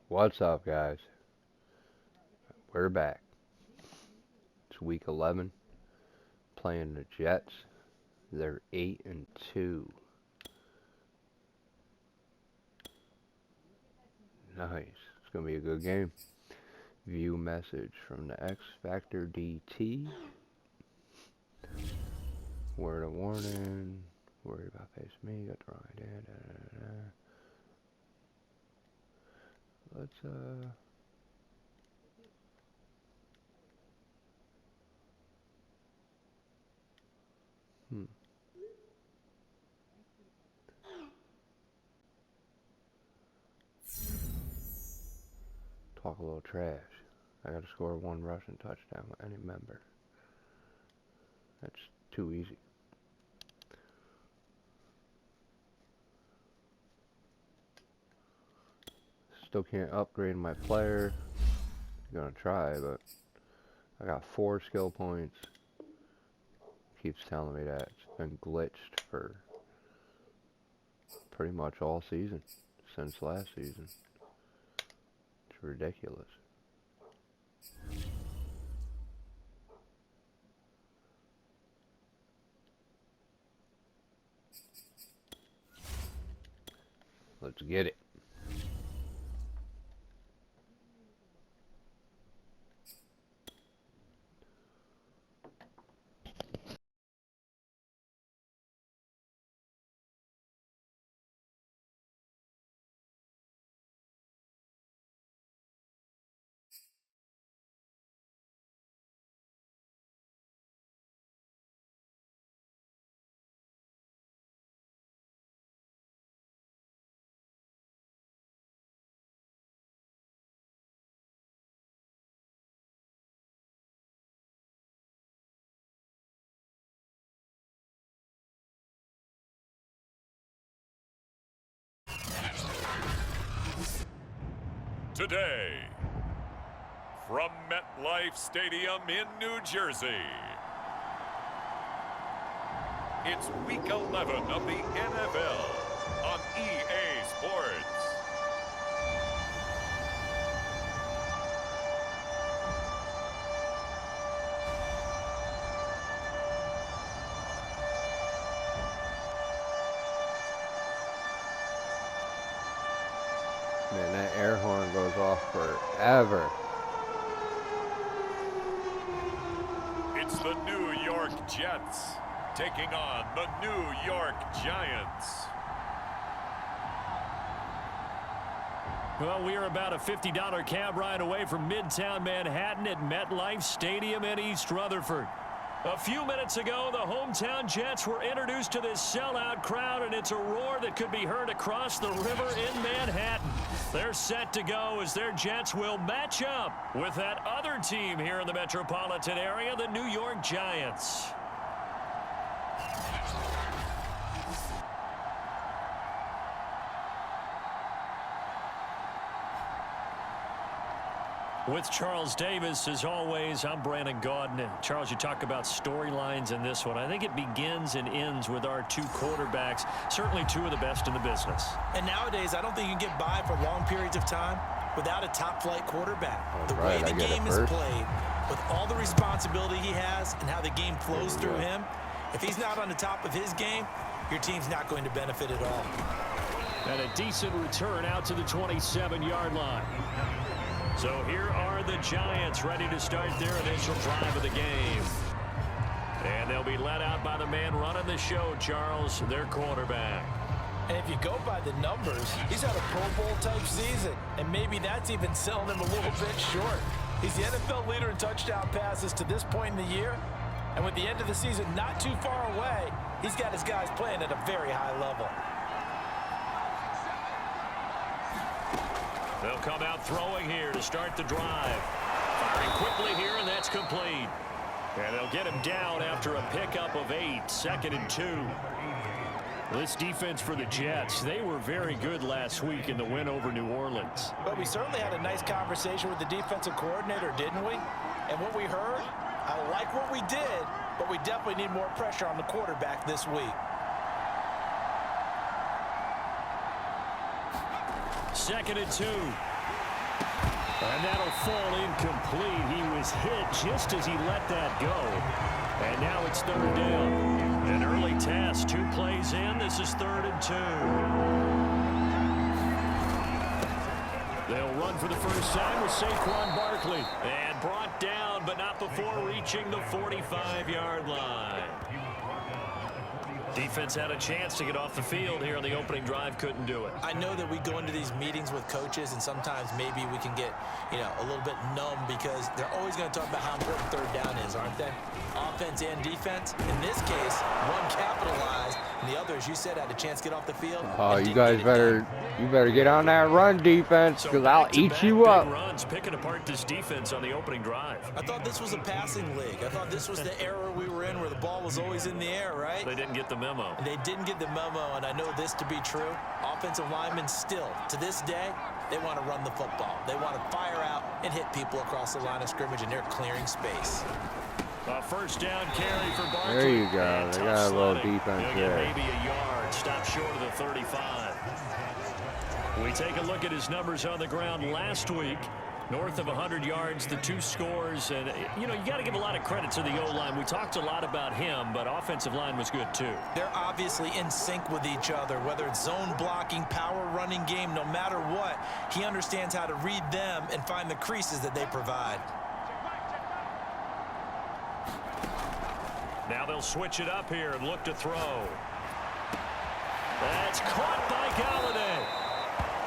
What's up, guys? We're back. It's week 11. Playing the Jets. They're 8-2. Nice. It's gonna be a good game. View message from the X Factor DT. Word of warning. Worried about face me. Got the wrong idea. Let's talk a little trash. I gotta score one rushing touchdown with any member. That's too easy. Still can't upgrade my player. I'm gonna try, but I got 4 skill points. Keeps telling me that it's been glitched for pretty much all season since last season. It's ridiculous. Let's get it. Today, from MetLife Stadium in New Jersey, it's Week 11 of the NFL on EA Sports. Man, that air horn goes off forever. It's the New York Jets taking on the New York Giants. Well, we are about a $50 cab ride away from Midtown Manhattan at MetLife Stadium in East Rutherford. A few minutes ago, the hometown Jets were introduced to this sellout crowd, and it's a roar that could be heard across the river in Manhattan. They're set to go as their Jets will match up with that other team here in the metropolitan area, the New York Giants. With Charles Davis, as always, I'm Brandon Gaudin. And Charles, you talk about storylines in this one. I think it begins and ends with our 2 quarterbacks, certainly 2 of the best in the business. And nowadays, I don't think you can get by for long periods of time without a top-flight quarterback. All the right, way the game is first. played, with all the responsibility he has and how the game flows through him, if he's not on the top of his game, your team's not going to benefit at all. And a decent return out to the 27-yard line. So here are the Giants ready to start their initial drive of the game. And they'll be led out by the man running the show, Charles, their quarterback. And if you go by the numbers, he's had a Pro Bowl-type season, and maybe that's even selling him a little bit short. He's the NFL leader in touchdown passes to this point in the year, and with the end of the season not too far away, he's got his guys playing at a very high level. They'll come out throwing here to start the drive. Firing quickly here, and that's complete. And they'll get him down after a pickup of 8, 2nd and 2. This defense for the Jets, they were very good last week in the win over New Orleans. But we certainly had a nice conversation with the defensive coordinator, didn't we? And what we heard, I like what we did, but we definitely need more pressure on the quarterback this week. 2nd and 2. And that'll fall incomplete. He was hit just as he let that go. And now it's third down. An early test, 2 plays in. This is 3rd and 2. They'll run for the first time with Saquon Barkley. And brought down, but not before reaching the 45-yard line. Defense had a chance to get off the field here on the opening drive, couldn't do it. I know that we go into these meetings with coaches, and sometimes maybe we can get, a little bit numb because they're always going to talk about how important third down is, aren't they? Offense and defense. In this case, one capitalized, and the other, as you said, had a chance to get off the field. Oh, you guys better get on that run defense, because I'll eat you up. Runs picking apart this defense on the opening drive. I thought this was a passing league. I thought this was the era we were in where the ball was always in the air, right? They didn't get the memo. They didn't get the memo, and I know this to be true. Offensive linemen still, to this day, they want to run the football. They want to fire out and hit people across the line of scrimmage, and they're clearing space. A first down carry for Barkley. There you go. They got a little defense there. Maybe a yard. Stop short of the 35. We take a look at his numbers on the ground last week. North of 100 yards, the 2 scores. And, you got to give a lot of credit to the O-line. We talked a lot about him, but offensive line was good, too. They're obviously in sync with each other, whether it's zone blocking, power running game, no matter what. He understands how to read them and find the creases that they provide. Now they'll switch it up here and look to throw. That's caught by Galladay.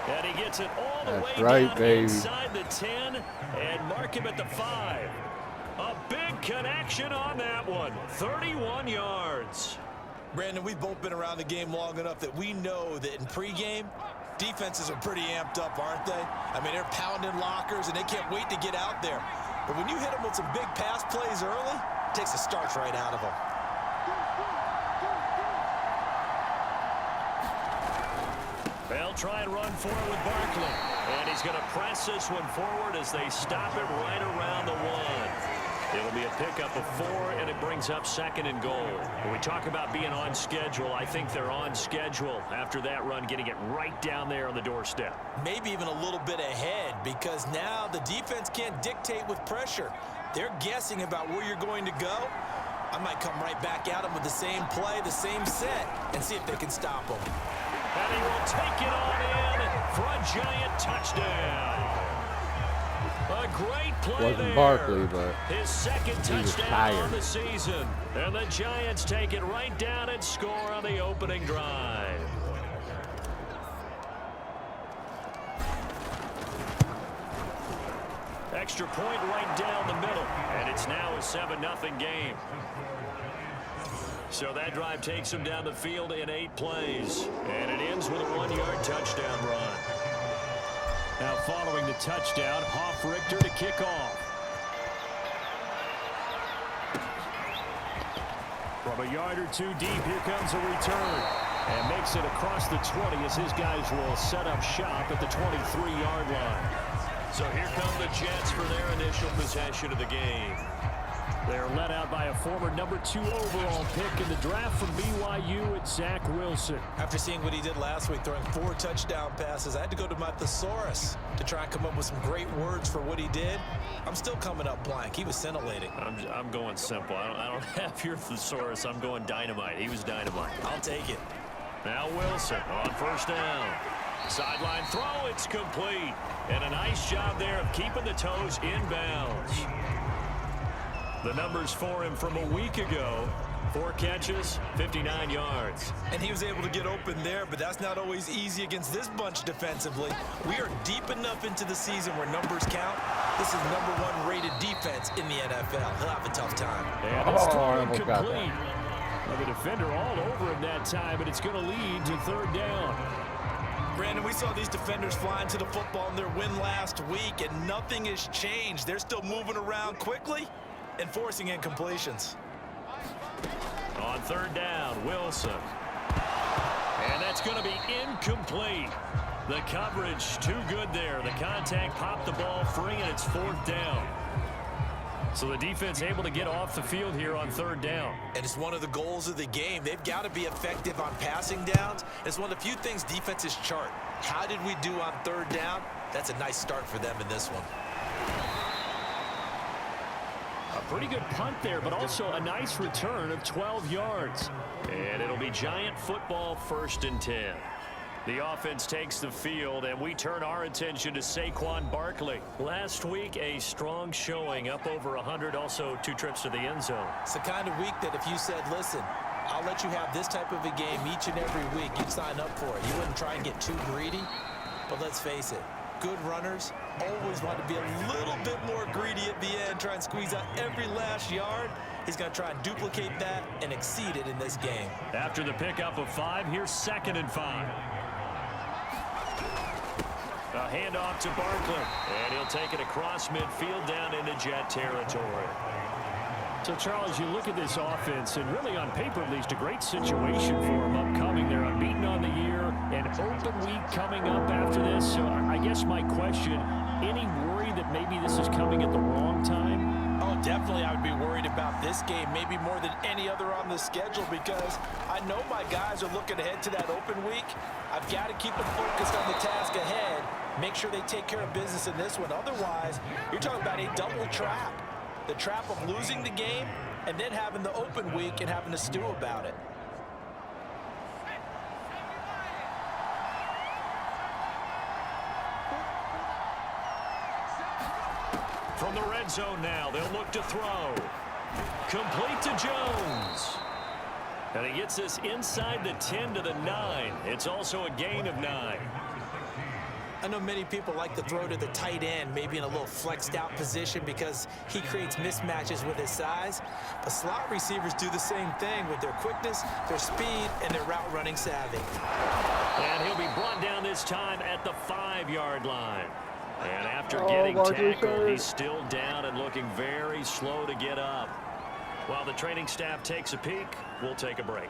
And he gets it all the way down inside the 10 and mark him at the 5. A big connection on that one. 31 yards. Brandon, we've both been around the game long enough that we know that in pregame, defenses are pretty amped up, aren't they? I mean, they're pounding lockers, and they can't wait to get out there. But when you hit them with some big pass plays early, it takes the starch right out of them. They'll try and run forward with Barkley. And he's going to press this one forward as they stop it right around the 1. It'll be a pickup of 4, and it brings up 2nd and goal. When we talk about being on schedule, I think they're on schedule after that run, getting it right down there on the doorstep. Maybe even a little bit ahead, because now the defense can't dictate with pressure. They're guessing about where you're going to go. I might come right back at them with the same play, the same set, and see if they can stop them. And he will take it on in for a giant touchdown. A great play Wasn't there. Barkley, but his 2nd touchdown on the season. And the Giants take it right down and score on the opening drive. Extra point right down the middle. And it's now a 7-0 game. So that drive takes him down the field in 8 plays. And it ends with a 1-yard touchdown run. Now following the touchdown, Hoff-Richter to kick off. From a yard or 2 deep, here comes a return. And makes it across the 20 as his guys will set up shop at the 23-yard line. So here come the Jets for their initial possession of the game. They're led out by a former number 2 overall pick in the draft from BYU at Zach Wilson. After seeing what he did last week, throwing 4 touchdown passes, I had to go to my thesaurus to try and come up with some great words for what he did. I'm still coming up blank. He was scintillating. I'm going simple. I don't have your thesaurus. I'm going dynamite. He was dynamite. I'll take it. Now Wilson on first down. Sideline throw, it's complete. And a nice job there of keeping the toes inbounds. The numbers for him from a week ago: 4 catches, 59 yards. And he was able to get open there, but that's not always easy against this bunch defensively. We are deep enough into the season where numbers count. This is number 1 rated defense in the NFL. He'll have a tough time. And it's thrown complete. The defender all over him that time, and it's going to lead to 3rd down. Brandon, we saw these defenders flying to the football in their win last week, and nothing has changed. They're still moving around quickly and forcing incompletions. On 3rd down, Wilson. And that's going to be incomplete. The coverage too good there. The contact popped the ball free, and it's 4th down. So the defense able to get off the field here on 3rd down. And it's one of the goals of the game. They've got to be effective on passing downs. It's one of the few things defenses chart. How did we do on 3rd down? That's a nice start for them in this one. A pretty good punt there, but also a nice return of 12 yards. And it'll be Giant football, 1st and 10. The offense takes the field, and we turn our attention to Saquon Barkley. Last week, a strong showing, up over 100, also 2 trips to the end zone. It's the kind of week that if you said, listen, I'll let you have this type of a game each and every week, you'd sign up for it. You wouldn't try and get too greedy, but let's face it, good runners always want to be a little bit more greedy at the end, try and squeeze out every last yard. He's going to try and duplicate that and exceed it in this game. After the pickup of 5, here's 2nd and 5. A handoff to Barkley, and he'll take it across midfield down into Jet territory. So, Charles, you look at this offense, and really on paper at least, a great situation for them upcoming. They're unbeaten on the year, an open week coming up after this. So I guess my question, any worry that maybe this is coming at the wrong time? Oh, definitely I would be worried about this game, maybe more than any other on the schedule, because I know my guys are looking ahead to that open week. I've got to keep them focused on the task ahead, make sure they take care of business in this one. Otherwise, you're talking about a double trap. The trap of losing the game and then having the open week and having to stew about it. From the red zone now, they'll look to throw. Complete to Jones. And he gets this inside the 10 to the 9. It's also a gain of 9. I know many people like to throw to the tight end, maybe in a little flexed out position because he creates mismatches with his size. But slot receivers do the same thing with their quickness, their speed, and their route running savvy. And he'll be brought down this time at the 5-yard line. And after getting tackled, he's still down and looking very slow to get up. While the training staff takes a peek, we'll take a break.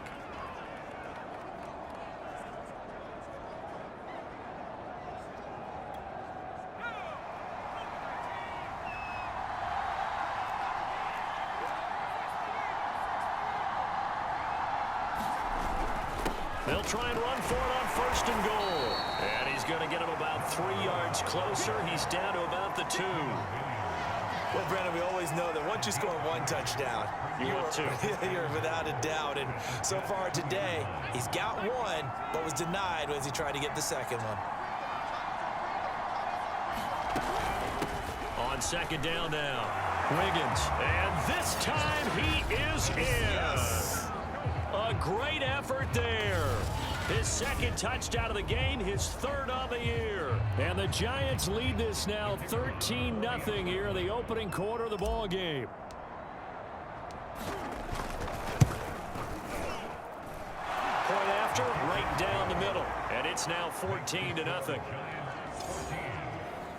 They'll try and run for it on 1st and goal. And he's going to get him about 3 yards closer. He's down to about the 2. Well, Brandon, we always know that once you score 1 touchdown, you're without a doubt. And so far today, he's got 1, but was denied as he tried to get the second one. On 2nd down now, Wiggins. And this time he is in. Yes. A great effort there. His 2nd touchdown of the game, his 3rd on the year. And the Giants lead this now 13-0 here in the opening quarter of the ball game. Point after, right down the middle. And it's now 14-0.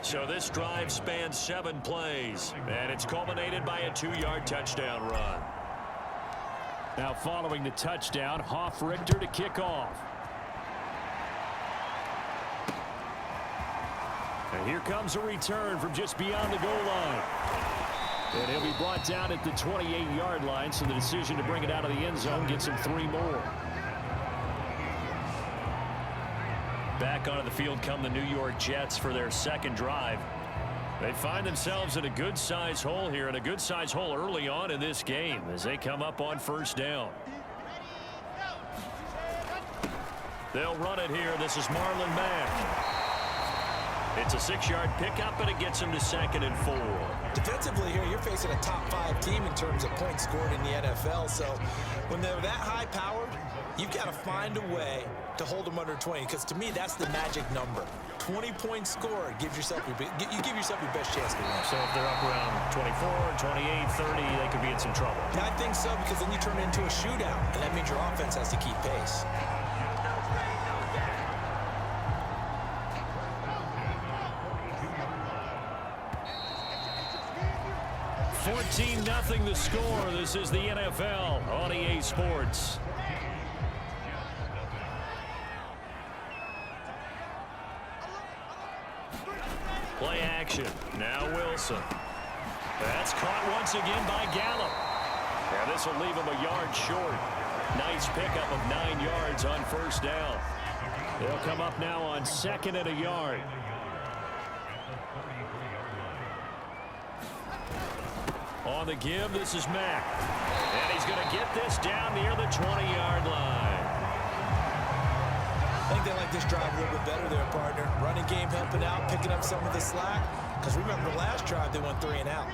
So this drive spans 7 plays. And it's culminated by a 2-yard touchdown run. Now following the touchdown, Richter to kick off. And here comes a return from just beyond the goal line. And he'll be brought down at the 28-yard line, so the decision to bring it out of the end zone gets him 3 more. Back onto the field come the New York Jets for their 2nd drive. They find themselves in a good-sized hole here, and a good-sized hole early on in this game as they come up on 1st down. They'll run it here. This is Marlon Mack. It's a 6-yard pickup, and it gets him to 2nd and 4. Defensively here, you're facing a top-5 team in terms of points scored in the NFL. So when they're that high-powered, you've got to find a way to hold them under 20, because to me, that's the magic number. 20 points scored gives yourself you give yourself your best chance to win. So if they're up around 24, 28, 30, they could be in some trouble. Yeah, I think so, because then you turn it into a shootout, and that means your offense has to keep pace. 14-0 the score. This is the NFL on EA Sports. Play action. Now Wilson. That's caught once again by Gallup. And this will leave him a yard short. Nice pickup of 9 yards on 1st down. They'll come up now on 2nd and a yard. On the give, this is Mack. And he's going to get this down near the 20-yard line. I think they like this drive a little bit better there, partner. Running game helping out, picking up some of the slack. Because remember, last drive they went 3 and out.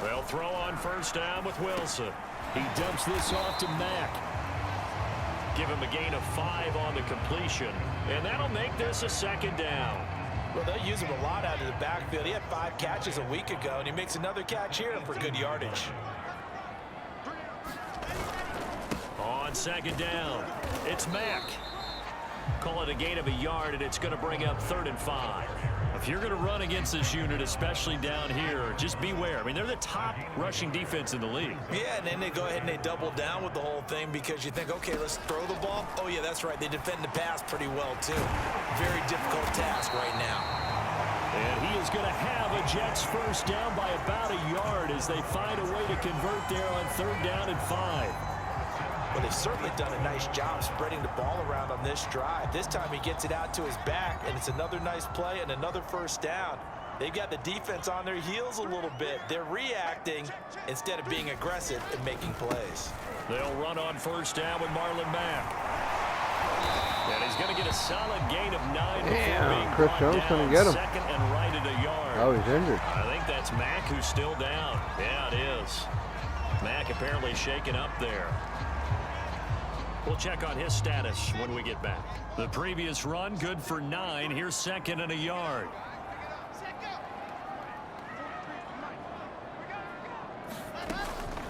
They'll throw on first down with Wilson. He dumps this off to Mack. Give him a gain of 5 on the completion. And that'll make this a 2nd down. Well, they'll use him a lot out of the backfield. He had 5 catches a week ago, and he makes another catch here for good yardage. On 2nd down, it's Mack. Call it a gain of a yard, and it's going to bring up 3rd and 5. If you're going to run against this unit, especially down here, just beware. I mean, they're the top rushing defense in the league. Yeah, and then they go ahead and they double down with the whole thing because you think, okay, let's throw the ball. Oh, yeah, that's right. They defend the pass pretty well, too. Very difficult task right now. And he is going to have a Jets first down by about a yard as they find a way to convert there on 3rd down and 5. Well, they've certainly done a nice job spreading the ball around on this drive. This time he gets it out to his back, and it's another nice play and another first down. They've got the defense on their heels a little bit. They're reacting instead of being aggressive and making plays. They'll run on first down with Marlon Mack. And he's going to get a solid gain of 9 before being Chris brought Jones down gonna get him. 2nd and right at a yard. Oh, he's injured. I think that's Mack who's still down. Yeah, it is. Mack apparently shaken up there. We'll check on his status when we get back. The previous run, good for 9. Here's 2nd and a yard.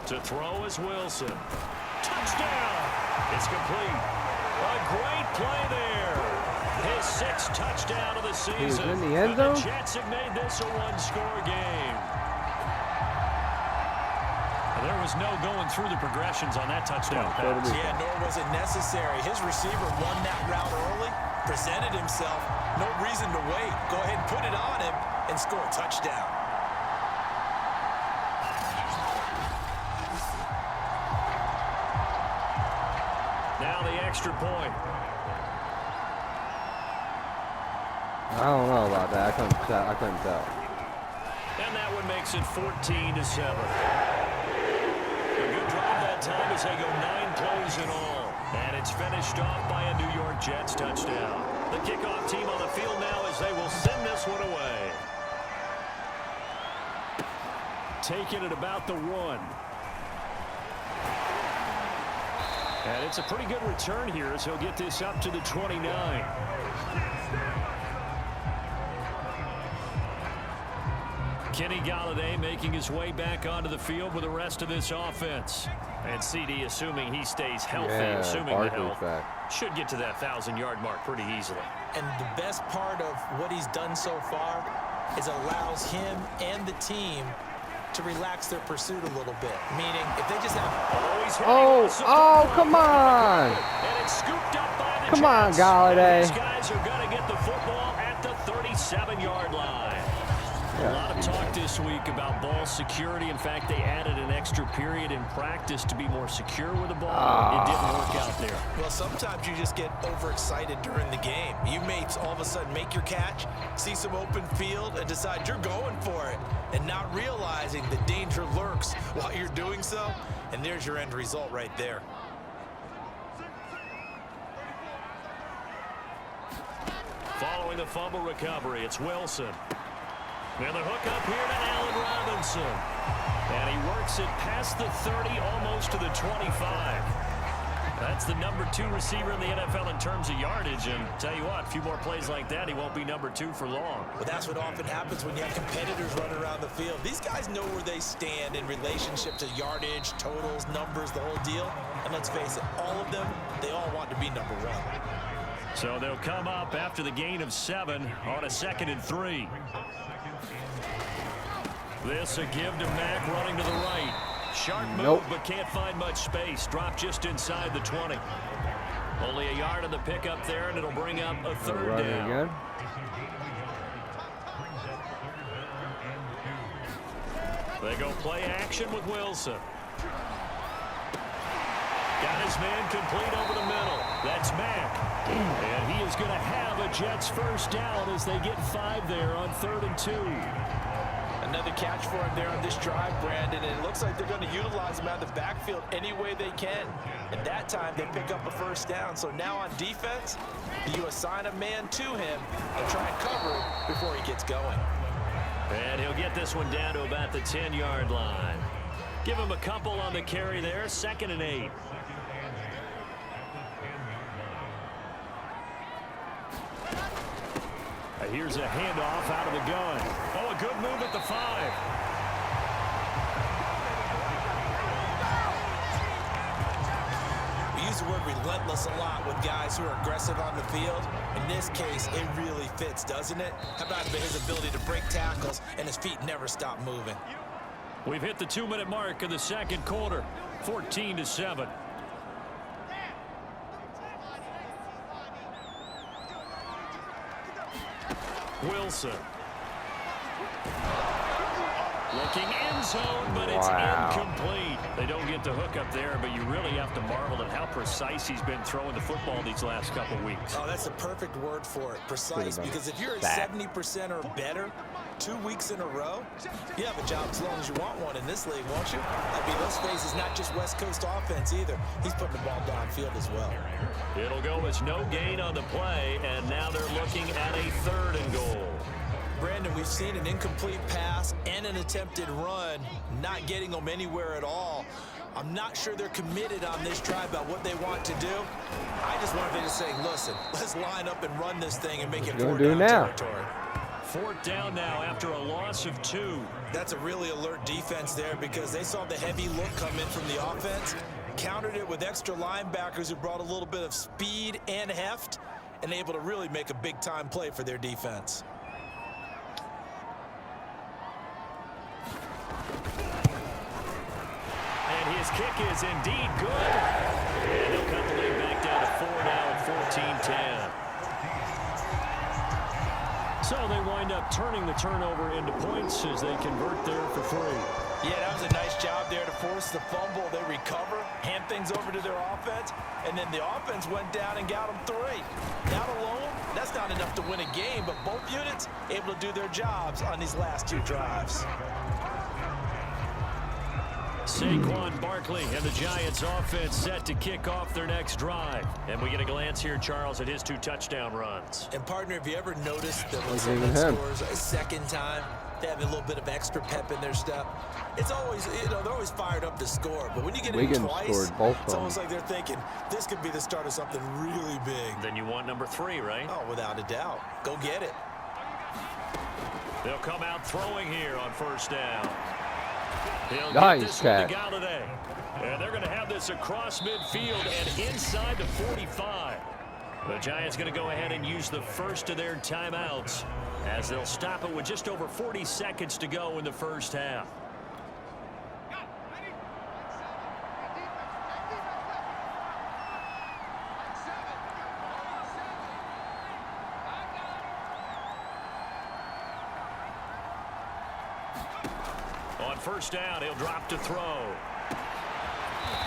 To throw is Wilson. Touchdown! It's complete. A great play there. His 6th touchdown of the season. He was in the end zone? The Jets have made this a 1-score game. There was no going through the progressions on that touchdown pass. Yeah, nor was it necessary. His receiver won that route early, presented himself. No reason to wait. Go ahead and put it on him and score a touchdown. Now the extra point. I don't know about that. I couldn't tell. And that one makes it 14-7. Time as they go 9 plays in all. And it's finished off by a New York Jets touchdown. The kickoff team on the field now as they will send this one away. Taken at about the 1. And it's a pretty good return here as he'll get this up to the 29. Kenny Golladay making his way back onto the field with the rest of this offense. And CD, assuming he stays healthy, assuming the health, should get to that 1,000-yard mark pretty easily. And the best part of what he's done so far is allows him and the team to relax their pursuit a little bit. Meaning, if they just have... Oh, come on! And it's scooped up by the Come on, Jets. Golladay. These guys are going to get the football at the 37-yard line. A lot of talk this week about ball security. In fact, they added an extra period in practice to be more secure with the ball. It didn't work out there. Well, sometimes you just get overexcited during the game. You may all of a sudden make your catch, see some open field, and decide you're going for it, and not realizing the danger lurks while you're doing so. And there's your end result right there. Following the fumble recovery, it's Wilson. And the hook up here to Allen Robinson. And he works it past the 30, almost to the 25. That's the number 2 receiver in the NFL in terms of yardage. And tell you what, a few more plays like that, he won't be number 2 for long. Well, that's what often happens when you have competitors running around the field. These guys know where they stand in relationship to yardage, totals, numbers, the whole deal. And let's face it, all of them, they all want to be number 1. So they'll come up after the gain of 7 on a 2nd and 3. This a give to Mack running to the right. Sharp move, but can't find much space. Drop just inside the 20. Only a yard on the pickup there, and it'll bring up a 3rd down. Again. They go play action with Wilson. Got his man complete over the middle. That's Mack. And he is going to have a Jets first down as they get 5 there on 3rd and 2. Another catch for him there on this drive, Brandon, and it looks like they're going to utilize him out of the backfield any way they can. And that time, they pick up a first down. So now on defense, you assign a man to him and try and cover it before he gets going. And he'll get this one down to about the 10-yard line. Give him a couple on the carry there, 2nd and 8. Here's a handoff out of the gun. Oh, a good move at the 5. We use the word relentless a lot with guys who are aggressive on the field. In this case, it really fits, doesn't it? How about his ability to break tackles and his feet never stop moving? We've hit the 2-minute mark of the 2nd quarter, 14-7. Wilson. Looking end zone, but it's incomplete. They don't get the hook up there, but you really have to marvel at how precise he's been throwing the football these last couple weeks. Oh, that's the perfect word for it, precise, because if you're at 70% or better 2 weeks in a row, you have a job as long as you want one in this league, won't you? I mean, let's face it, it's not just West Coast offense either. He's putting the ball downfield as well. It'll go as no gain on the play, and now they're looking at a 3rd and goal. Brandon, we've seen an incomplete pass and an attempted run, not getting them anywhere at all. I'm not sure they're committed on this drive about what they want to do. I just wanted them to say, listen, let's line up and run this thing and make it 4th down territory. 4th down now after a loss of 2. That's a really alert defense there because they saw the heavy look come in from the offense, countered it with extra linebackers who brought a little bit of speed and heft, and able to really make a big-time play for their defense. And his kick is indeed good. And he'll cut the lead back down to 4 now at 14-10. So they wind up turning the turnover into points as they convert there for 3. Yeah, that was a nice job there to force the fumble. They recover, hand things over to their offense, and then the offense went down and got them 3. That alone, that's not enough to win a game, but both units able to do their jobs on these last 2 drives. Saquon Barkley and the Giants offense set to kick off their next drive. And we get a glance here, Charles, at his 2 touchdown runs. And partner, have you ever noticed that when someone scores a second time, they have a little bit of extra pep in their step? It's always, you know, they're always fired up to score. But when you get in twice, it's almost like they're thinking, this could be the start of something really big. Then you want number 3, right? Oh, without a doubt. Go get it. They'll come out throwing here on 1st down. He'll nice get this catch. one to Galladay. And they're going to have this across midfield and inside the 45. The Giants going to go ahead and use the first of their timeouts as they'll stop it with just over 40 seconds to go in the first half. On 1st down, he'll drop to throw.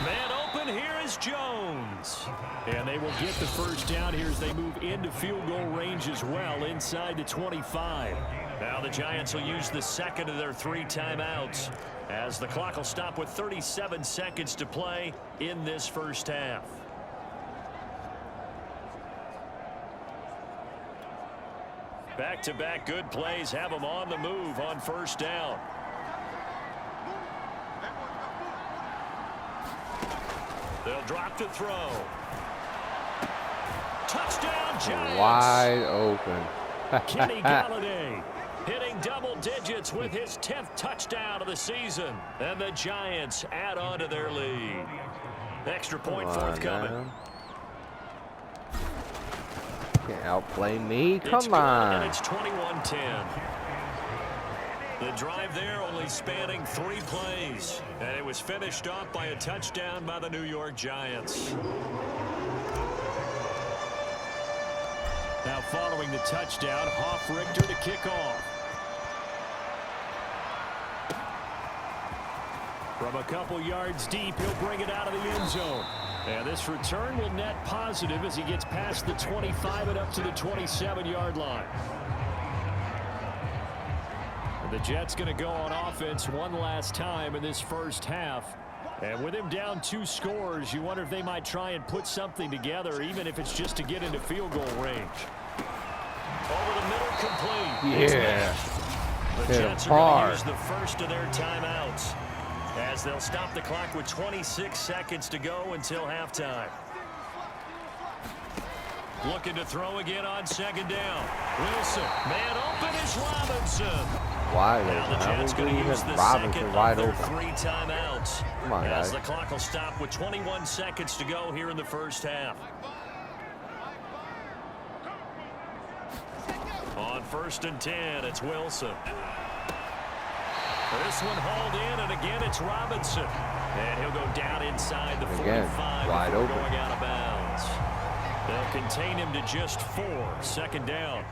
Man open, here is Jones. And they will get the first down here as they move into field goal range as well, inside the 25. Now the Giants will use the 2nd of their 3 timeouts as the clock will stop with 37 seconds to play in this first half. Back-to-back good plays have them on the move on 1st down. They'll drop to throw. Touchdown, Giants. Wide open. Kenny Galladay hitting double digits with his 10th touchdown of the season. And the Giants add on to their lead. Extra point forthcoming. Can't outplay me. It's Come on. And it's 21-10. The drive there only spanning 3 plays. And it was finished off by a touchdown by the New York Giants. Now following the touchdown, Hoff-Richter to kick off. From a couple yards deep, he'll bring it out of the end zone. And this return will net positive as he gets past the 25 and up to the 27-yard line. And the Jets going to go on offense one last time in this first half. And with him down 2 scores, you wonder if they might try and put something together, even if it's just to get into field goal range. Over the middle, complete. Yeah. The Jets are going to use the first of their timeouts as they'll stop the clock with 26 seconds to go until halftime. Looking to throw again on second down. Wilson, man open is Robinson. Wide Now the open. Jets going to use the Robinson second wide of their open. 3 timeouts. Come on, as guys. the clock will stop with 21 seconds to go here in the first half. On 1st and 10, it's Wilson. This one hauled in, and again it's Robinson. And he'll go down inside the 45 wide before open. going out of bounds. They'll contain him to just 4. Second down.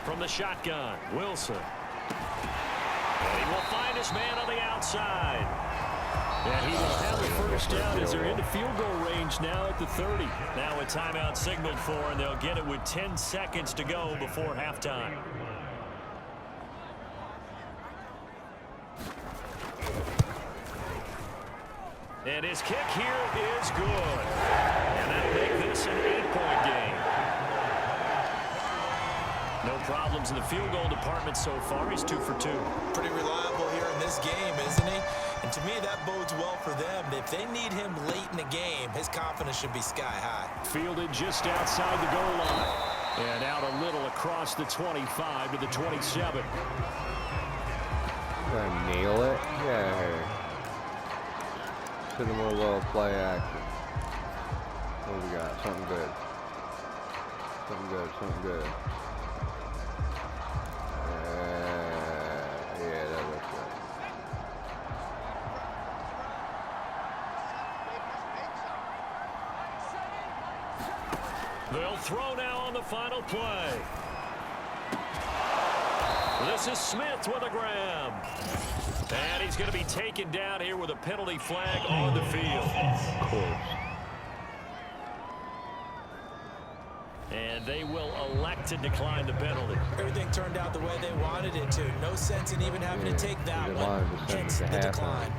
From the shotgun, Wilson. And he will find his man on the outside. And he will have the first down as they're into field goal range now at the 30. Now a timeout signaled for, and they'll get it with 10 seconds to go before halftime. And his kick here is good. And that'll make this an 8-point game. No problems in the field goal department so far. He's 2 for 2. Pretty reliable here in this game, isn't he? And to me, that bodes well for them. If they need him late in the game, his confidence should be sky high. Fielded just outside the goal line. And out a little across the 25 to the 27. Gonna nail it? Yeah. To the more little play action. What do we got? Something good. Something good. Something good. Yeah, that looks good. They'll throw now on the final play. This is Smith with a grab. And he's going to be taken down here with a penalty flag on the field. Of course. And they will elect to decline the penalty. Everything turned out the way they wanted it to. No sense in even having to take that one. Hence the decline.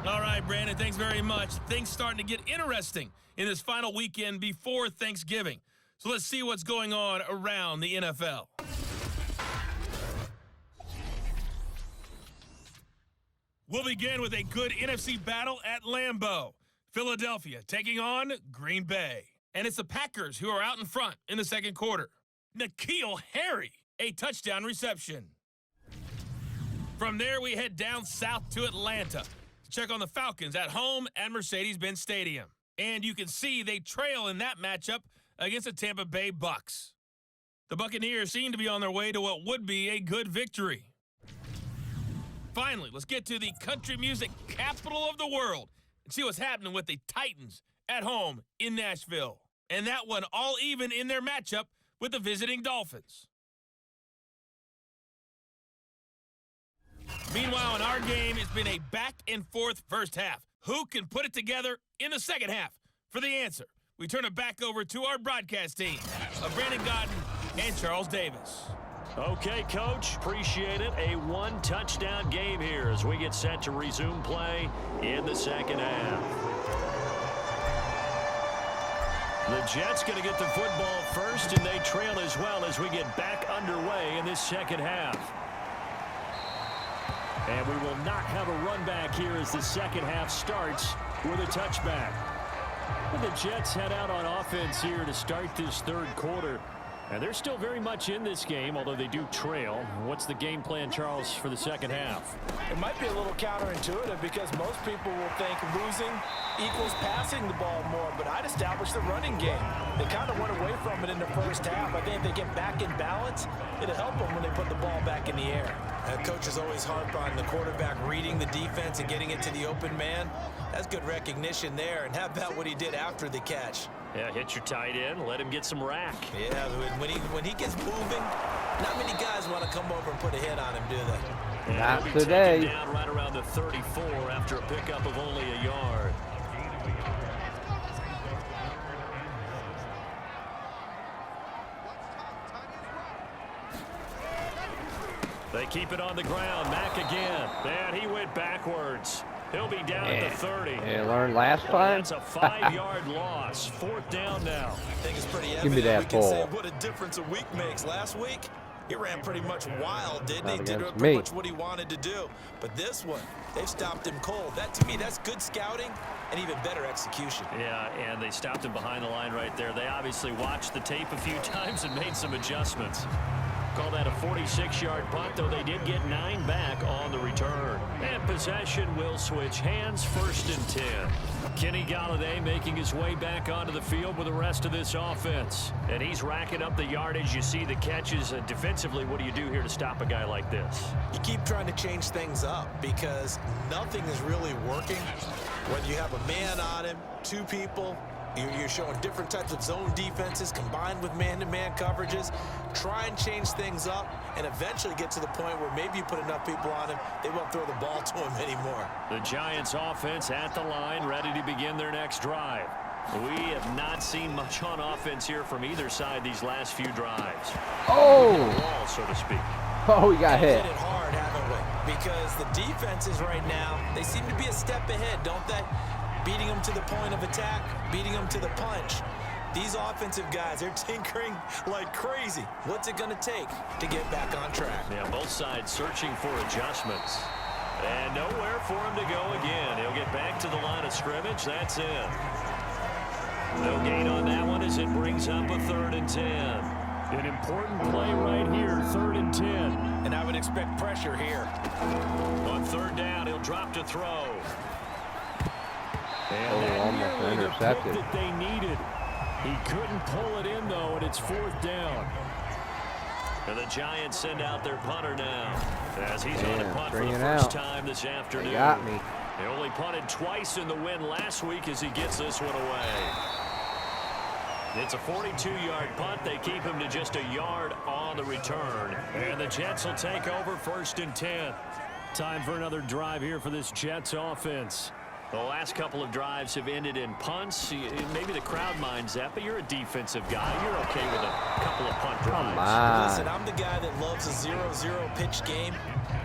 All right, Brandon, thanks very much. Things starting to get interesting in this final weekend before Thanksgiving. So let's see what's going on around the NFL. We'll begin with a good NFC battle at Lambeau. Philadelphia taking on Green Bay. And it's the Packers who are out in front in the second quarter. N'Keal Harry, a touchdown reception. From there, we head down south to Atlanta to check on the Falcons at home at Mercedes-Benz Stadium. And you can see they trail in that matchup against the Tampa Bay Bucks. The Buccaneers seem to be on their way to what would be a good victory. Finally, let's get to the country music capital of the world and see what's happening with the Titans at home in Nashville. And that one all even in their matchup with the visiting Dolphins. Meanwhile, in our game, it's been a back-and-forth first half. Who can put it together in the second half? For the answer, we turn it back over to our broadcast team of Brandon Godden and Charles Davis. Okay, Coach, appreciate it. A one-touchdown game here as we get set to resume play in the second half. The Jets going to get the football first, and they trail as well as we get back underway in this second half. And we will not have a run back here as the second half starts with a touchback. And the Jets head out on offense here to start this third quarter. And they're still very much in this game, although they do trail. What's the game plan, Charles, for the second half? It might be a little counterintuitive because most people will think losing equals passing the ball more, but I'd establish the running game. They kind of went away from it in the first half. I think if they get back in balance, it'll help them when they put the ball back in the air. Coaches always harp on the quarterback reading the defense and getting it to the open man. That's good recognition there. And how about what he did after the catch? Yeah, hit your tight end, let him get some rack. Yeah, when he gets moving, Not many guys want to come over and put a hit on him, do they? Not He'll be today. taken down right around the 34 after a pickup of only a yard. They keep it on the ground. Mack again. And he went backwards. He'll be down at the 30. Yeah, learned last Well, time. that's a 5-yard loss. 4th down now. I think it's pretty Give me evident that we can say ball. what a difference a week makes. Last week, he ran pretty much wild, didn't he? Not Did against pretty me. much what he wanted to do. But this one, they've stopped him cold. That, to me, that's good scouting and even better execution. Yeah, and they stopped him behind the line right there. They obviously watched the tape a few times and made some adjustments. Call that a 46-yard punt, though they did get 9 back on the return. And possession will switch hands, 1st and 10. Kenny Golladay making his way back onto the field with the rest of this offense. And he's racking up the yardage. You see the catches. Defensively, what do you do here to stop a guy like this? You keep trying to change things up because nothing is really working. Whether you have a man on him, 2 people, you're showing different types of zone defenses combined with man-to-man coverages. Try and change things up and eventually get to the point where maybe you put enough people on him, they won't throw the ball to him anymore. The Giants offense at the line, ready to begin their next drive. We have not seen much on offense here from either side these last few drives. Oh! Wall, so to speak. Oh, we got hit. Hit it hard, haven't we? Because the defenses right now, they seem to be a step ahead, don't they? Beating them to the point of attack, beating them to the punch. These offensive guys, they're tinkering like crazy. What's it going to take to get back on track? Yeah, both sides searching for adjustments. And nowhere for him to go again. He'll get back to the line of scrimmage. That's it. No gain on that one as it brings up a 3rd and 10. An important play right here, 3rd and 10. And I would expect pressure here. On 3rd down, he'll drop to throw. And that almost nearly the intercepted. pick that they needed. He couldn't pull it in, though, and it's 4th down. And the Giants send out their punter now as he's on a punt for the first time this afternoon. They got me. They only punted twice in the win last week as he gets this one away. It's a 42-yard punt. They keep him to just a yard on the return. And the Jets will take over 1st and 10. Time for another drive here for this Jets offense. The last couple of drives have ended in punts. Maybe the crowd minds that, but you're a defensive guy. You're okay with a couple of punt drives. Come on. Listen, I'm the guy that loves a 0-0 pitch game.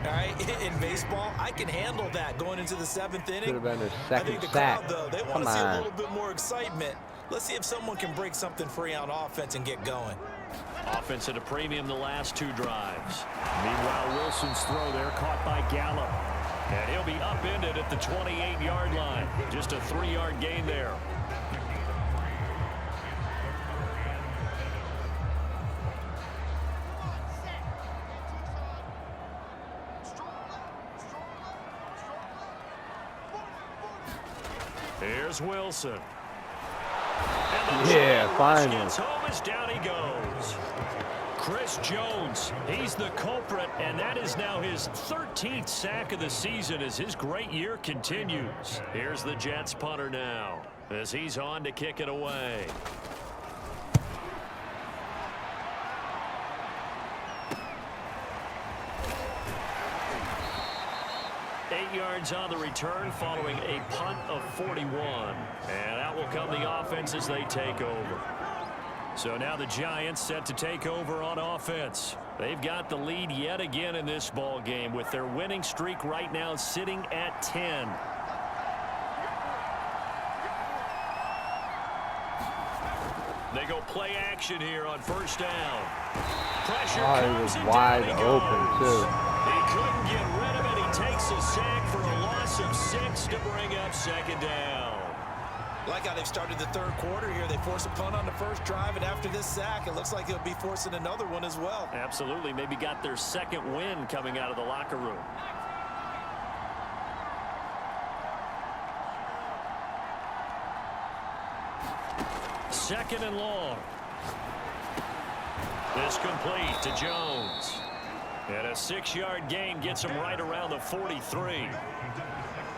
All right, in baseball, I can handle that going into the 7th inning. Could have been his I second think the sack. crowd, though, they want Come to see a on. little bit more excitement. Let's see if someone can break something free on offense and get going. Offense at a premium the last 2 drives. Meanwhile, Wilson's throw there caught by Gallup. And he'll be upended at the 28-yard line. Just a 3-yard gain there. Here's Wilson. And the Yeah, Giants finally. gets home as down he goes. Chris Jones, he's the culprit, and that is now his 13th sack of the season as his great year continues. Here's the Jets punter now as he's on to kick it away. Yards on the return following a punt of 41. And out will come the offense as they take over. So now the Giants set to take over on offense. They've got the lead yet again in this ball game with their winning streak right now sitting at 10. They go play action here on 1st down. Pressure comes he and was wide down he open, goes. too. He couldn't get rid of it. He takes a sack for a loss of 6 to bring up 2nd down. Like how they've started the 3rd quarter here. They force a punt on the 1st drive, and after this sack, it looks like they'll be forcing another one as well. Absolutely. Maybe got their 2nd win coming out of the locker room. Second and long. This complete to Jones. And a 6-yard gain gets him right around the 43.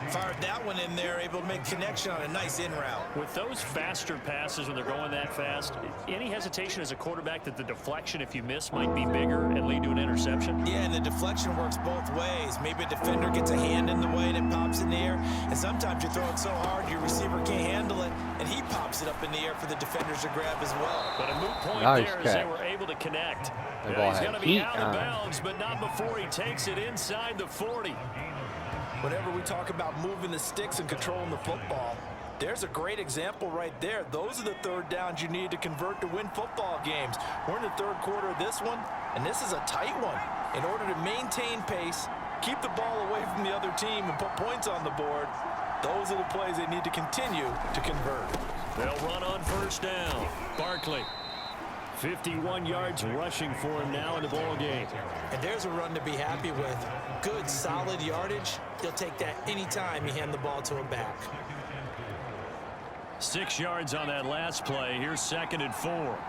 Fired that one in there, able to make connection on a nice in route. With those faster passes when they're going that fast, any hesitation as a quarterback that the deflection, if you miss, might be bigger and lead to an interception? Yeah, and the deflection works both ways. Maybe a defender gets a hand in the way and it pops in the air, and sometimes you throw it so hard your receiver can't handle it, and he pops it up in the air for the defenders to grab as well. But a moot point Nice there catch. as they were able to connect. The Yeah, ball he's had going to be heat out of on it. bounds, but not before he takes it inside the 40. Whenever we talk about moving the sticks and controlling the football, there's a great example right there. Those are the third downs you need to convert to win football games. We're in the third quarter of this one, and this is a tight one. In order to maintain pace, keep the ball away from the other team, and put points on the board, those are the plays they need to continue to convert. They'll run on first down. Barkley. 51 yards rushing for him now in the ball game. And there's a run to be happy with. Good, solid yardage. He'll take that anytime you hand the ball to him back. 6 yards on that last play. Here's 2nd and 4.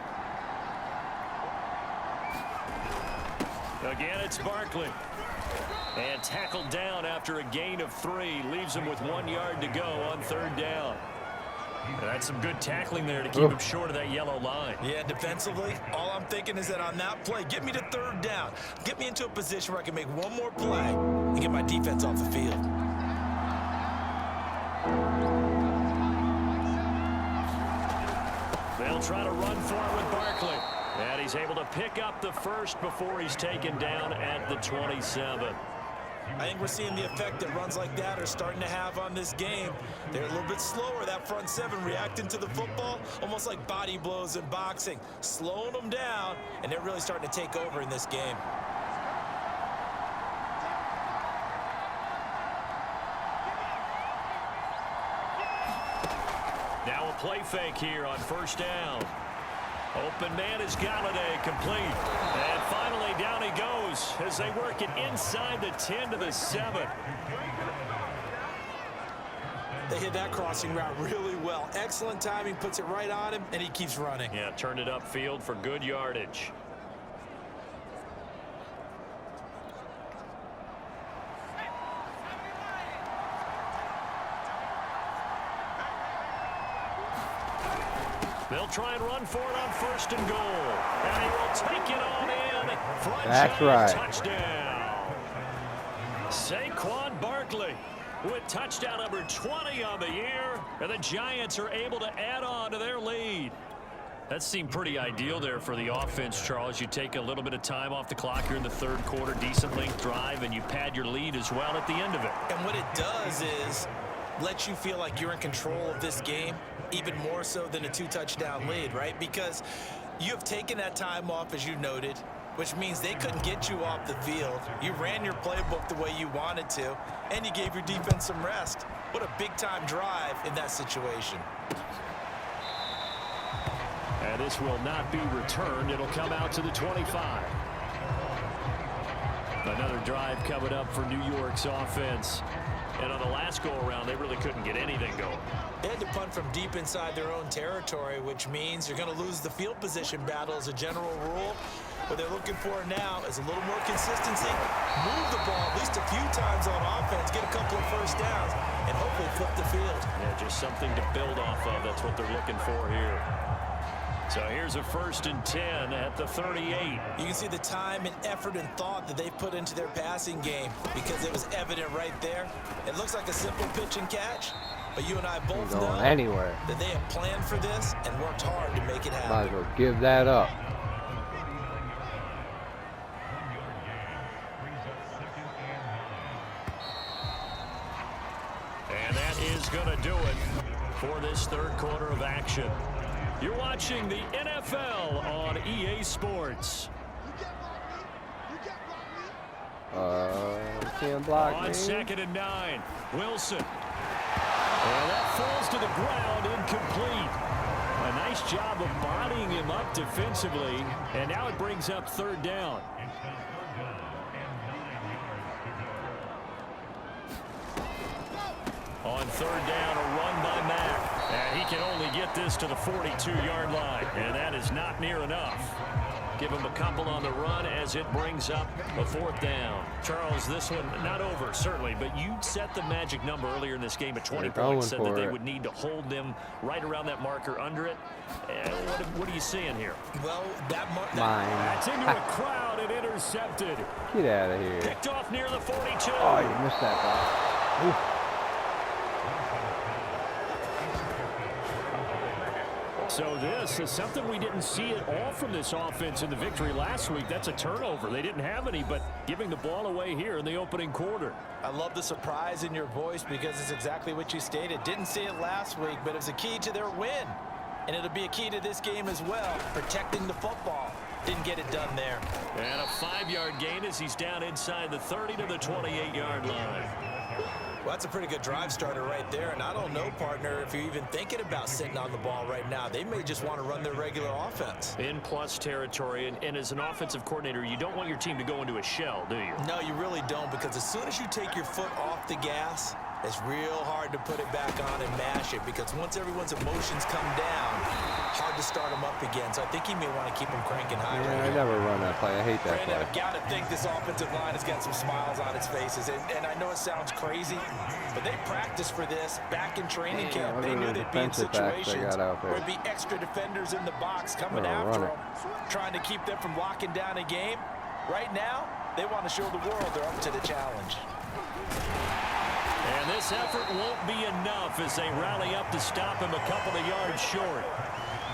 Again, it's Barkley. And tackled down after a gain of 3. Leaves him with 1 yard to go on third down. And that's some good tackling there to keep him short of that yellow line. Yeah, defensively, all I'm thinking is that on that play, get me to third down. Get me into a position where I can make one more play and get my defense off the field. They'll try to run for it with Barkley. And he's able to pick up the first before he's taken down at the 27. I think we're seeing the effect that runs like that are starting to have on this game. They're a little bit slower, that front seven, reacting to the football, almost like body blows in boxing, slowing them down, and they're really starting to take over in this game. Now a play fake here on first down. Open man is Galladay, complete. And finally down he goes as they work it inside the 10 to the 7. They hit that crossing route really well. Excellent timing, puts it right on him, and he keeps running. Yeah, turned it upfield for good yardage. They'll try and run for it on 1st and goal. And he will take it on in. Front That's Giants right. touchdown. Saquon Barkley with touchdown number 20 on the year. And the Giants are able to add on to their lead. That seemed pretty ideal there for the offense, Charles. You take a little bit of time off the clock here in the third quarter, decent length drive, and you pad your lead as well at the end of it. And what it does is let you feel like you're in control of this game, even more so than a 2-touchdown lead, right? Because you have taken that time off, as you noted, which means they couldn't get you off the field. You ran your playbook the way you wanted to, and you gave your defense some rest. What a big-time drive in that situation. And this will not be returned. It'll come out to the 25. Another drive coming up for New York's offense. And on the last go-around, they really couldn't get anything going. They had to punt from deep inside their own territory, which means you're going to lose the field position battle as a general rule. What they're looking for now is a little more consistency, move the ball at least a few times on offense, get a couple of first downs, and hopefully flip the field. Yeah, just something to build off of. That's what they're looking for here. So here's a 1st and 10 at the 38. You can see the time and effort and thought that they put into their passing game because it was evident right there. It looks like a simple pitch and catch, but you and I both know anywhere. that they have planned for this and worked hard to make it happen. Might as well give that up. And that is going to do it for this third quarter of action. You're watching the NFL on EA Sports. Can't block On me. 2nd and 9, Wilson. And that falls to the ground, incomplete. A nice job of bodying him up defensively, and now it brings up third down. On third down, a run by Mack. And he can only get this to the 42-yard line, and that is not near enough. Give him a couple on the run as it brings up a 4th down. Charles, this one not over, certainly, but you set the magic number earlier in this game at 20 points, said that they would need to hold them right around that marker under it. What are you seeing here? Well, that's into a crowd and intercepted. Get out of here. Picked off near the 42. Oh, you missed that ball. Oof. So this is something we didn't see at all from this offense in the victory last week. That's a turnover. They didn't have any, but giving the ball away here in the opening quarter. I love the surprise in your voice because it's exactly what you stated. Didn't see it last week, but it was a key to their win. And it'll be a key to this game as well, protecting the football. Didn't get it done there. And a 5-yard gain as he's down inside the 30 to the 28-yard line. Well, that's a pretty good drive starter right there, and I don't know, partner, if you're even thinking about sitting on the ball right now. They may just want to run their regular offense. In plus territory, and as an offensive coordinator, you don't want your team to go into a shell, do you? No, you really don't, because as soon as you take your foot off the gas, it's real hard to put it back on and mash it, because once everyone's emotions come down, hard to start them up again. So I think he may want to keep them cranking high. Yeah, I never run that play. I hate that Brandon, play. I've got to think this offensive line has got some smiles on its faces. And I know it sounds crazy, but they practiced for this back in training camp. They knew they'd be in situations where there'd be extra defenders in the box coming after them, trying to keep them from locking down a game. Right now, they want to show the world they're up to the challenge. And this effort won't be enough as they rally up to stop him a couple of yards short.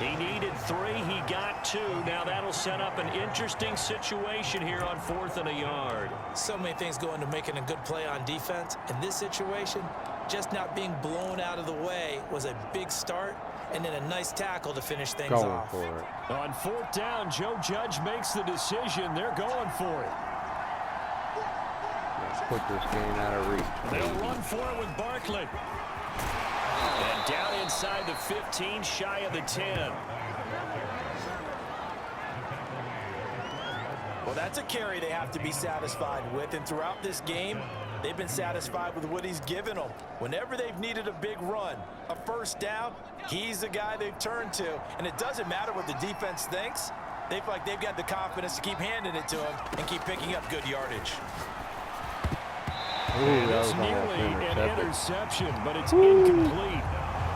He needed 3. He got 2. Now that'll set up an interesting situation here on 4th and a yard. So many things go into making a good play on defense. In this situation, just not being blown out of the way was a big start, and then a nice tackle to finish things off. Going for it. On 4th down, Joe Judge makes the decision. They're going for it. Let's put this game out of reach. They'll run for it with Barkley. And down inside the 15, shy of the 10. Well, that's a carry they have to be satisfied with. And throughout this game, they've been satisfied with what he's given them. Whenever they've needed a big run, a first down, he's the guy they've turned to. And it doesn't matter what the defense thinks. They feel like they've got the confidence to keep handing it to him and keep picking up good yardage. Ooh, That's nearly an interception, but it's incomplete.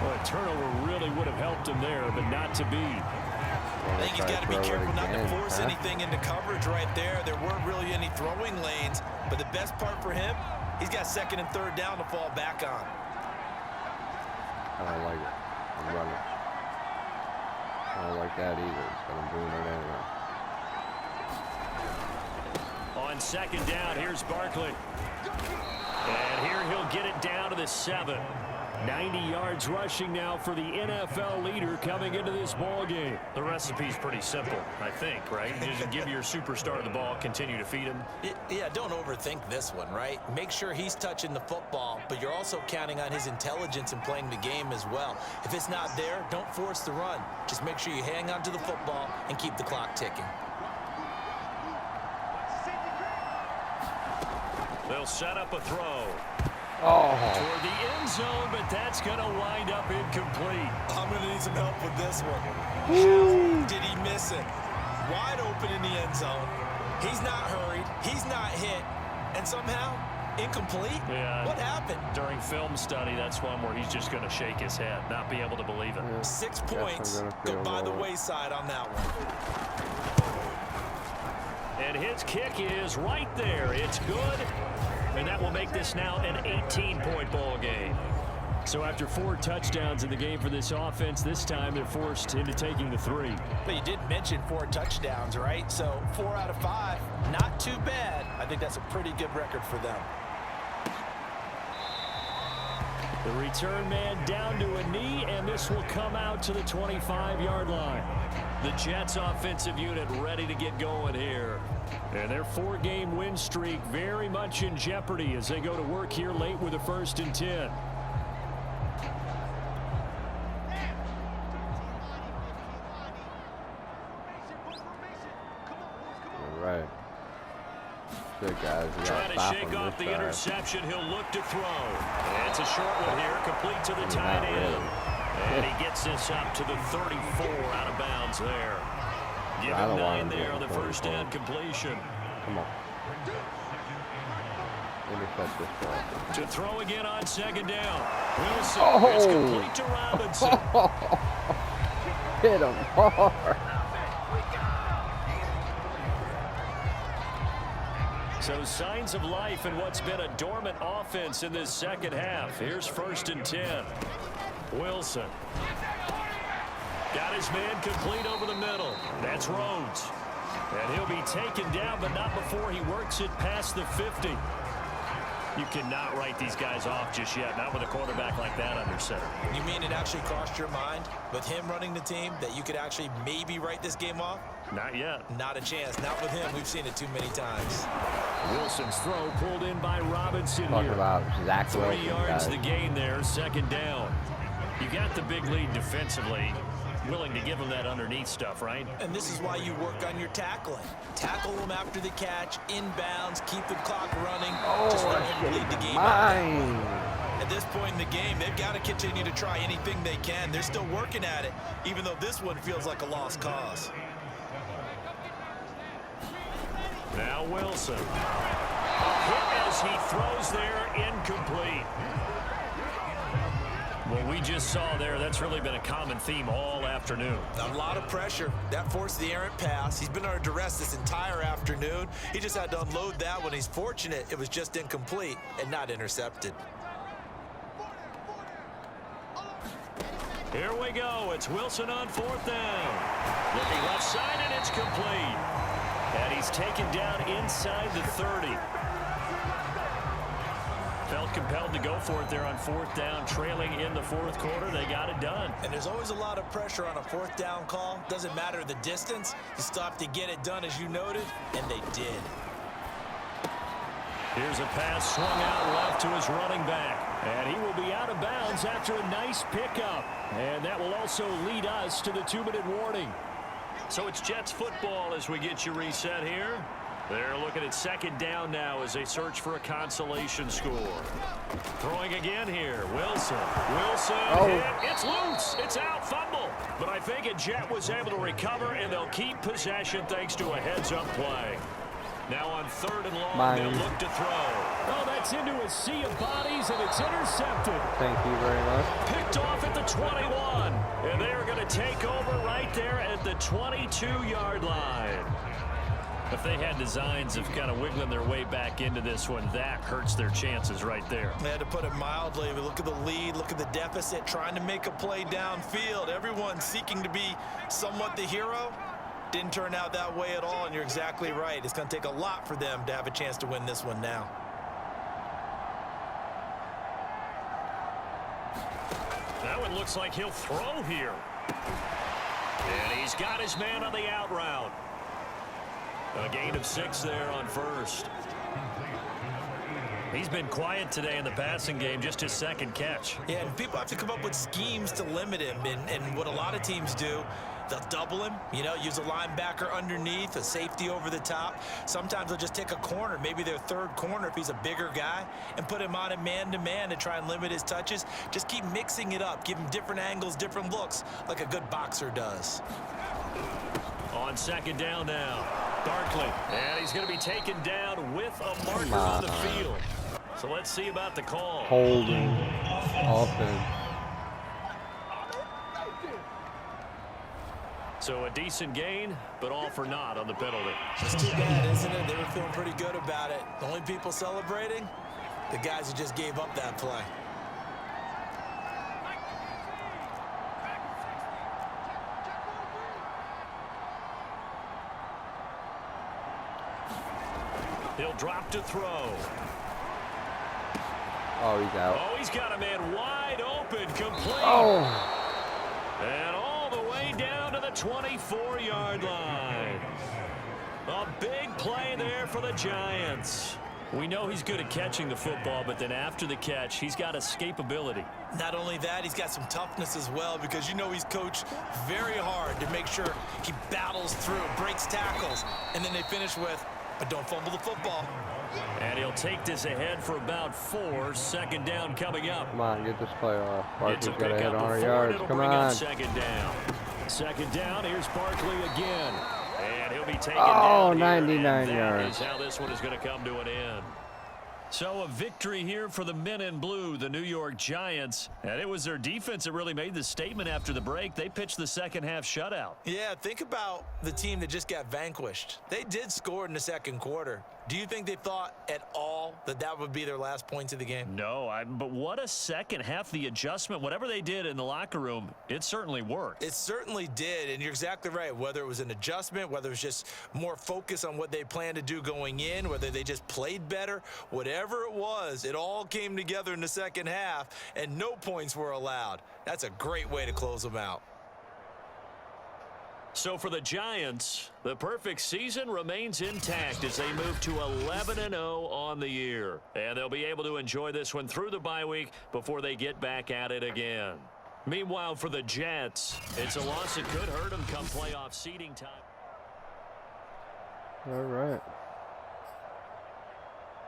Well, a turnover really would have helped him there, but not to be. I think he's got to be careful not to force anything into coverage right there. There weren't really any throwing lanes, but the best part for him, he's got 2nd and 3rd down to fall back on. I don't like it. I'm running. I don't like that either, but I'm doing it anyway. On 2nd down, here's Barkley. And here he'll get it down to the 7. 90 yards rushing now for the NFL leader coming into this ball game. The recipe's pretty simple, I think, right? Just give your superstar the ball, continue to feed him. Yeah, don't overthink this one, right? Make sure he's touching the football, but you're also counting on his intelligence in playing the game as well. If it's not there, don't force the run. Just make sure you hang on to the football and keep the clock ticking. They'll set up a throw. Toward the end zone, but that's going to wind up incomplete. I'm going to need some help with this one. How did he miss it? Wide open in the end zone. He's not hurried. He's not hit. And somehow, incomplete? Yeah. What happened? During film study, that's one where he's just going to shake his head, not be able to believe it. Yeah. 6 points go by the wayside on that one. And his kick is right there. It's good. And that will make this now an 18-point ball game. So after 4 touchdowns in the game for this offense, this time they're forced into taking the 3. But you did mention 4 touchdowns, right? So 4 out of 5, not too bad. I think that's a pretty good record for them. The return man down to a knee, and this will come out to the 25-yard line. The Jets offensive unit ready to get going here. And their 4-game win streak very much in jeopardy as they go to work here late with a 1st and 10. All right. Good, guys. Trying to shake off the interception. He'll look to throw. And it's a short one here, complete to the tight end. And he gets this up to the 34 out of bounds there. Give I him don't 9 want him there on the getting first down completion. Come on. Intercept this ball. To throw again on second down. Wilson. Oh! It's complete to Robinson. Hit him hard. So signs of life in what's been a dormant offense in this second half. Here's 1st and 10. Wilson. Got his man complete over the middle. That's Rhodes. And he'll be taken down, but not before he works it past the 50. You cannot write these guys off just yet, not with a quarterback like that under center. You mean it actually crossed your mind with him running the team that you could actually maybe write this game off? Not yet. Not a chance. Not with him. We've seen it too many times. Wilson's throw pulled in by Robinson Talk here. about Zach 3 Wilson, yards guys. the gain there, second down. You got the big lead defensively. Willing to give him that underneath stuff, right? And this is why you work on your tackling. Tackle them after the catch, inbounds, keep the clock running. Just let him lead the game out. At this point in the game, they've got to continue to try anything they can. They're still working at it, even though this one feels like a lost cause. Now Wilson. A hit as he throws there, incomplete. What we just saw there, that's really been a common theme all afternoon. A lot of pressure. That forced the errant pass. He's been under duress this entire afternoon. He just had to unload that one. He's fortunate it was just incomplete and not intercepted. Here we go. It's Wilson on 4th down. Looking left side, and it's complete. And he's taken down inside the 30. Felt compelled to go for it there on 4th down, trailing in the 4th quarter. They got it done. And there's always a lot of pressure on a 4th down call. Doesn't matter the distance. You stop to get it done, as you noted, and they did. Here's a pass swung out left to his running back. And he will be out of bounds after a nice pickup. And that will also lead us to the 2-minute warning. So it's Jets football as we get you reset here. They're looking at second down now as they search for a consolation score. Throwing again here. Wilson. Hit. It's loose. It's out. Fumble. But I think a Jet was able to recover, and they'll keep possession thanks to a heads-up play. Now on 3rd and long, they'll look to throw. Oh, that's into a sea of bodies, and it's intercepted. Thank you very much. Picked off at the 21. And they're going to take over right there at the 22-yard line. If they had designs of kind of wiggling their way back into this one, that hurts their chances right there. They had to put it mildly. But look at the lead, look at the deficit, trying to make a play downfield. Everyone seeking to be somewhat the hero. Didn't turn out that way at all, and you're exactly right. It's going to take a lot for them to have a chance to win this one now. That one looks like he'll throw here. And he's got his man on the out route. A gain of 6 there on 1st. He's been quiet today in the passing game, just his 2nd catch. Yeah, and people have to come up with schemes to limit him. And what a lot of teams do, they'll double him, use a linebacker underneath, a safety over the top. Sometimes they'll just take a corner, maybe their 3rd corner if he's a bigger guy, and put him on a man-to-man to try and limit his touches. Just keep mixing it up, give him different angles, different looks, like a good boxer does. On 2nd down now, Barkley. And he's going to be taken down with a marker on the field. So let's see about the call. Holding offense. So a decent gain, but all for naught on the penalty. It's too bad, isn't it? They were feeling pretty good about it. The only people celebrating, the guys who just gave up that play. He'll drop to throw. Oh, he's out. Oh, he's got a man wide open, complete. Oh. And all the way down to the 24-yard line. A big play there for the Giants. We know he's good at catching the football, but then after the catch, he's got escapability. Not only that, he's got some toughness as well, because he's coached very hard to make sure he battles through, breaks tackles, and then they finish with, but don't fumble the football. And he'll take this ahead for about 4. 2nd down coming up. Come on, get this play off. It's a Barkley's got to hit pickup of 100 4, yards. it'll Come bring on. up 2nd down. 2nd down, here's Barkley again. And he'll be taken Oh, down 99 here, and yards. that is how this one is going to come to an end. So a victory here for the men in blue, the New York Giants. And it was their defense that really made the statement after the break. They pitched the second half shutout. Yeah, think about the team that just got vanquished. They did score in the second quarter. Do you think they thought at all that that would be their last points of the game? No, but what a second half. The adjustment, whatever they did in the locker room, it certainly worked. It certainly did, and you're exactly right. Whether it was an adjustment, whether it was just more focus on what they planned to do going in, whether they just played better, whatever it was, it all came together in the second half, and no points were allowed. That's a great way to close them out. So for the Giants, the perfect season remains intact as they move to 11-0 on the year. And they'll be able to enjoy this one through the bye week before they get back at it again. Meanwhile, for the Jets, it's a loss that could hurt them come playoff seeding time. All right.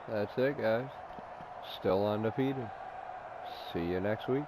That's it, guys. Still undefeated. See you next week.